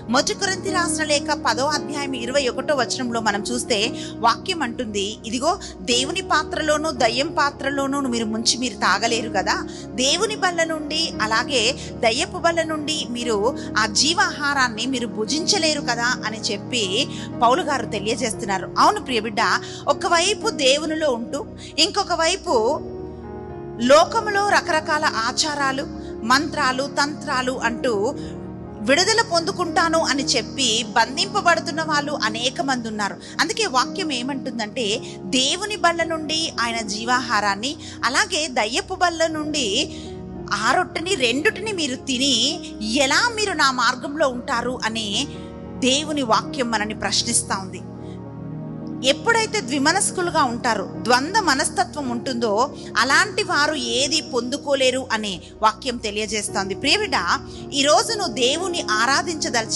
మొదటి కొరింథీ రాసిన లేఖ 10వ అధ్యాయం 21వ వచనంలో మనం చూస్తే వాక్యం అంటుంది, ఇదిగో దేవుని పాత్రలోను దయ్యం పాత్రలోను మీరు తాగలేరు కదా, దేవుని బల్ల నుండి అలాగే దయ్యపు బల్ల నుండి మీరు ఆ జీవాహారాన్ని మీరు భుజించలేరు కదా అని చెప్పి పౌలు గారు తెలియజేస్తున్నారు. అవును ప్రియబిడ్డ, ఒకవైపు దేవునిలో ఉంటూ ఇంకొక వైపు లోకములో రకరకాల ఆచారాలు, మంత్రాలు, తంత్రాలు అంటూ విడుదల పొందుకుంటాను అని చెప్పి బంధింపబడుతున్న వాళ్ళు అనేక మంది ఉన్నారు. అందుకే వాక్యం ఏమంటుందంటే, దేవుని బల్ల నుండి ఆయన జీవాహారాన్ని అలాగే దయ్యపు బల్ల నుండి ఆ రొట్టెని రెండుటిని మీరు తిని ఎలా మీరు నా మార్గంలో ఉంటారు అని దేవుని వాక్యం మనని ప్రశ్నిస్తూ ఉంది. ఎప్పుడైతే ద్విమనస్కులుగా ఉంటారో, ద్వంద్వ మనస్తత్వం ఉంటుందో అలాంటి వారు ఏది పొందుకోలేరు అనే వాక్యం తెలియజేస్తోంది. ప్రియబిడ్డ, ఈరోజు నువ్వు దేవుని ఆరాధించదలిచి